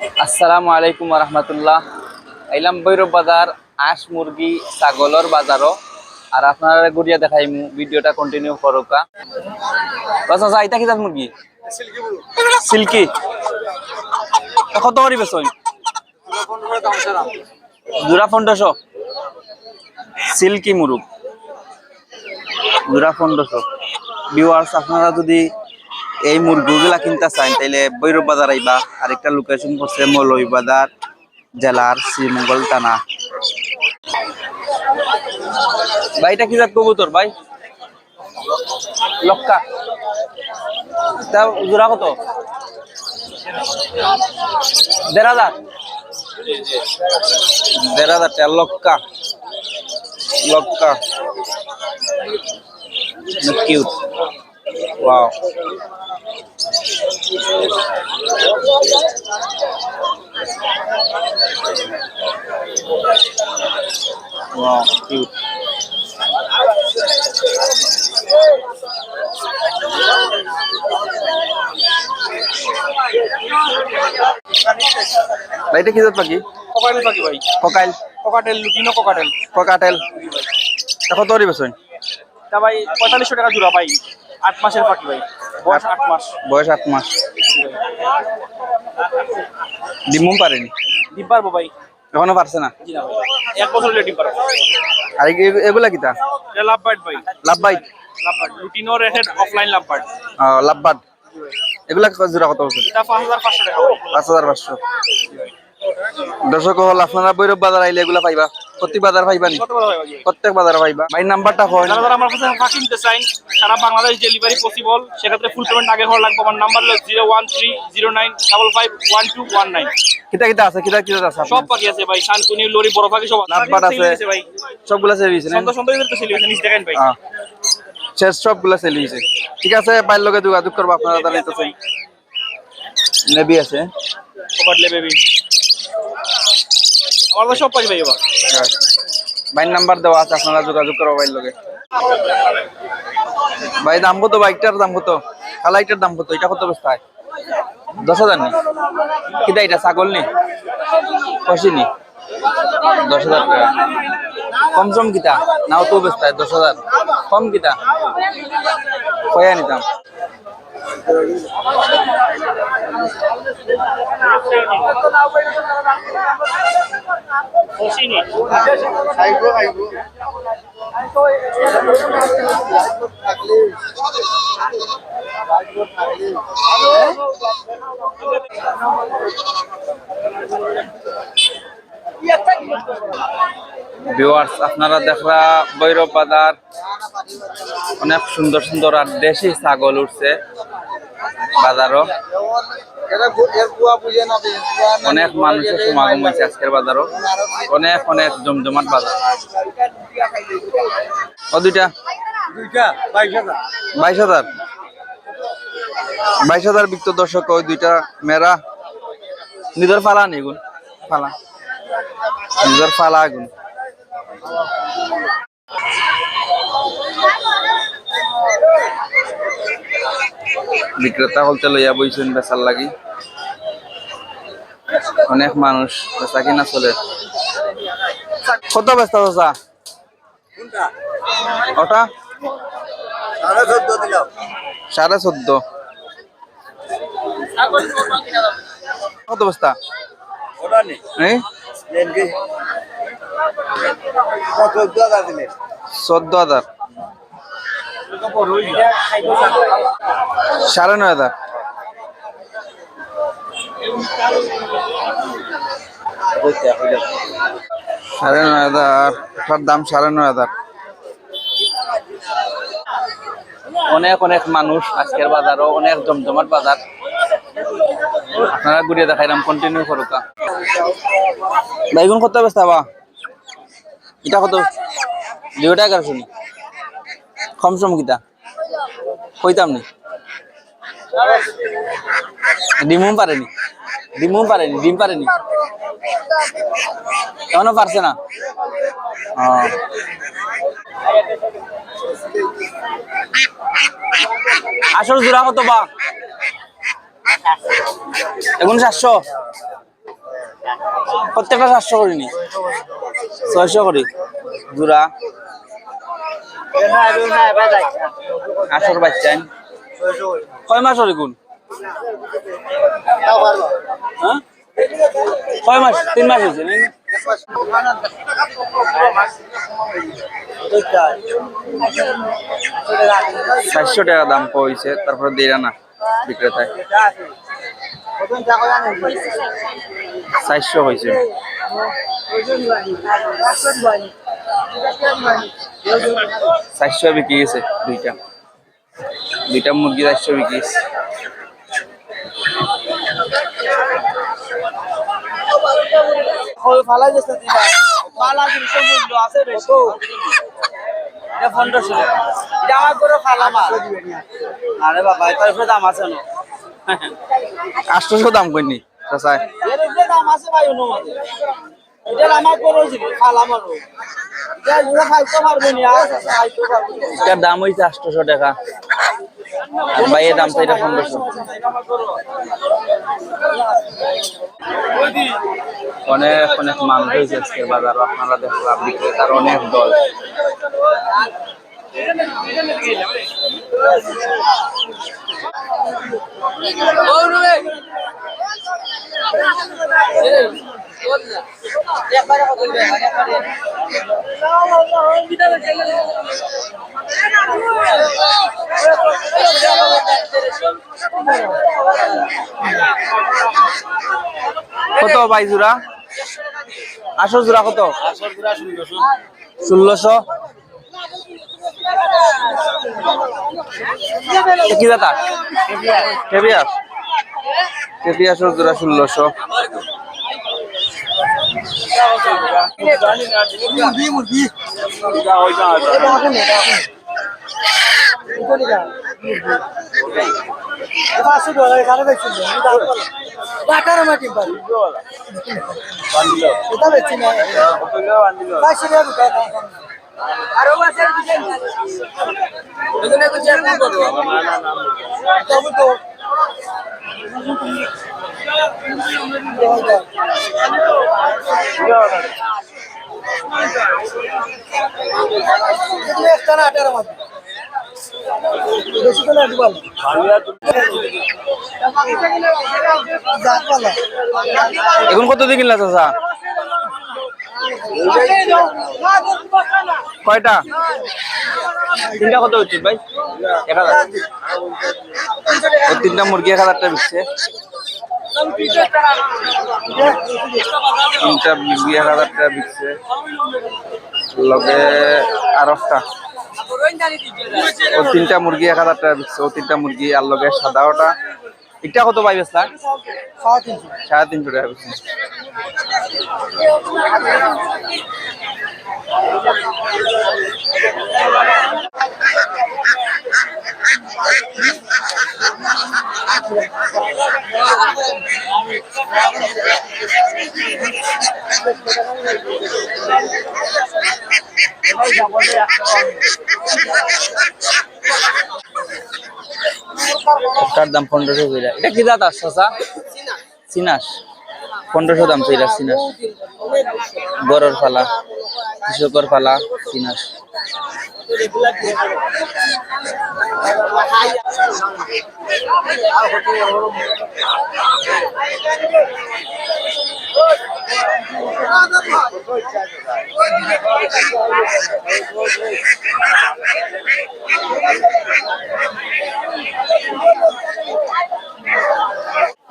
আসসালামু আলাইকুম রহমতুল্লাহ। আইলাম ভৈরব বাজার আঁশ মুরগি ছাগলর বাজারও। আর আপনারা গুড়িয়া দেখাই ভিডিওটা কন্টিনিউ করুকা। আচ্ছা এটা কি মুরগি? সিল্কি। কত করি বেচন? জোড়া 1500। সিল্কি মুরগ জোড়া 1500। ভিউয়ার্স, আপনারা যদি এই মুরগিগুলা কিনতে চান তাইলে ভৈরব বাজার আইবা। আরেকটা লোকেশন পড়ছে মৌলভীবাজার জেলার শ্রীমঙ্গল থানা। ভাই এটা কি জাত কবুতর ভাই? লক্কা। তা জোড়া কত? 1500। 1500 টাকা লক্কা। লক্কা কিউট। ওয়াও। Wow cute. ভাই এটা কি জাত পাখি? কোকাটেল পাখি ভাই। Cockatiel. Cockatiel lutino cockatiel. Cockatiel. কত করি বেচন? তা ভাই 4500 টাকা জোড়া ভাই। 8 মাসের পাখি ভাই। বয়স 8 মাস। বয়স 8 মাস। ডিম পারেনি? ডিম পারবো ভাই। এখনো পারছে না? জি না ভাই। 1 বছর হলে ডিম পারবো। আর এগুলা কিটা? এটা লাভ বার্ড ভাই। Love bite. Love bird lutino red offline love bird. Love bird. এগুলা জোড়া কত বলছেন? এটা 5500 টাকা ভাই। 5500। দর্শক হল আপনারা ভৈরব বাজার আইলে এগুলা পাইবা। প্রতি বাজার পাইবানি? কত বড় ভাই ভাই? প্রত্যেক বাজার পাইবা। ভাই নাম্বারটা কই? যারা যারা আমার কাছে পাখি নিতে চান, সারা বাংলাদেশ ডেলিভারি পসিবল। সেক্ষেত্রে ফুল পেমেন্ট আগে হওয়া লাগবে। আমার নাম্বার হলো 01309555119। কিটা কিটা আছে? কিটা কিটা আছে? সব পাখি আছে ভাই। শানকুনি লরি বড় পাখি সব লাভ বার্ড আছে ভাই। সবগুলা সেল হইছে না? সুন্দর সুন্দর এদের তো সেল হইছে, নিচ দেখেন ভাই। শেষ সবগুলা সেল হইছে। ঠিক আছে, বাইর লগে যোগাযোগ করব। আপনারা তাহলে নিতেছেন। নেবি আছে, কোকাটলে বেবি। আমার তো সব পাখি ভাই এবার। ভাই নাম্বার দেওয়া আছে, আপনারা যোগাযোগ করো ভাইয়ের লগে। ভাই দাম কত? বাইকটার দাম কত? খালাইটার দাম কত? এটা কত বস্তা? 10,000 নি? কিটা এটা ছাগল নি? কষি নি? 10,000 টাকা। কম সম কিটা? নাও তো বস্তায় 10,000। কম কিটা? কয়া নিতাম। ভিউয়ার্স, আপনারা দেখরা ভৈরব বাজার অনেক সুন্দর সুন্দর আর দেশি ছাগল উঠছে বাজারও। অনেক মানুষের সমাগম হয়েছে আজকের বাজারও। অনেক অনেক জমজমাট বাজার। ও দুইটা 22,000। 22,000 বিক্ত। দর্শক ওই দুইটা মেরা নিজের ফালা নিগুন। ফালা নিজের ফালা আগুন। বিক্রেতা হলতে লইয়া বইছেন বেচার লাগি। অনেক মানুষ বেচা কিনা চলে। কত বেচতা চাচা ওটা? 14.5। কত বস্তা? 14,000। 9,500। 9,500। এটার দাম 9,500। অনেক অনেক মানুষ আজকের বাজারও। অনেক জমজমাট বাজার। আপনারা ঘুরিয়ে দেখাইলাম, কন্টিনিউ করুকা। বাইগুন কত বেচতা বা? এটা কত? 211 নি? কম সম কিটা কইতাম নি? ডিমও পারেনি? ডিম পারেনি? এখনো পারছে না? আসল জোড়া কত বা? এখন 700। প্রত্যেকটা 700 করে নি 600 করে জোড়া 800 বাচ্চান কয় মাস হরে কোন হ্যাঁ কয় মাস 3 মাস হয়েছে নাকি 400 টাকা দাম কইছে তারপর দেরা না বিক্রেতায় 400 হয়েছে 400 বিক্রি গেছে দুইটা মুরগি 400 বিক্রি গেছে ফালাই দিচ্ছে ফালা জিনিসের মূল্য আছে বেশি এটা 1500 টাকা এটা আমার করে ফালা মাছ আরে বাবা এটার উপরে দাম আছে না 800 দাম কইনি চাচা এর উপরে দাম আছে ভাই অনুমতি এটা আমার করে হইছে ফালা মারো এটা পুরো ফালতো মারবে না ফালতো পারবে এটার দাম হইছে 800 টাকা আর ভাইয়ের দাম চাইটা 1500 অনেক অনেক মানুষ হয়েছে আজকের বাজার আপনারা দেখলাম বিক্রেতার অনেক দল কত ভাই জোড়া 800 জোড়া কত 1600 কি দাতা কেপিয়াস জোড়া 1600 মুরগি $500 এখানে বেচছেন বাটার মাটি পারি এটা বেচছেন না 500 টাকা বিকায় না আরো মাছের বিকায় এখানে কো চেক করব তবে তো এটা একটা না 18 মাটি বেশি করে দিবাল এখন কত দিয়ে কিনলা চাচা কয়টা তিনটা কত হচ্ছে ভাই 1000 তিনটা মুরগি 1000 টাকা বিকছে তিনটা মুরগি 1000 টাকা বিকছে লগে আর একটা ও তিনটা মুরগি 1000 টাকা বিকছে ও তিনটা মুরগি আর লগে সাদা ওটা এটা কত পাই বেচলা 350 টাকা বিকছে এটার দাম 1500 কইরা এটা কি জাত আছে চাচা সিনাস 1500 দাম চাইরা সিনাস বড়র ফালা কৃষকর ফালা সিনাস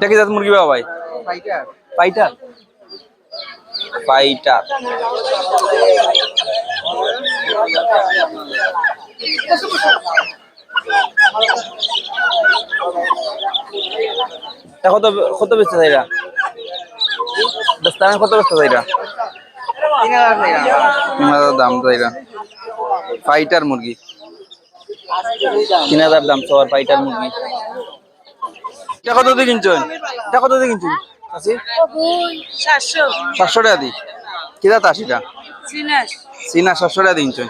দেখি যাত মুরগি বাবা ভাই পাইটার কত কত বেচতে চাইরা দস্তানা কত বেচতে চাইরা 3000 দাম চাইরা ফাইটার মুরগি 3000 দাম সবার ফাইটার মুরগি এটা কত দিয়ে কিনছেন আছে 700 টাকা দি কি দাতা সেটা সিনা 700 টাকা দিনছেন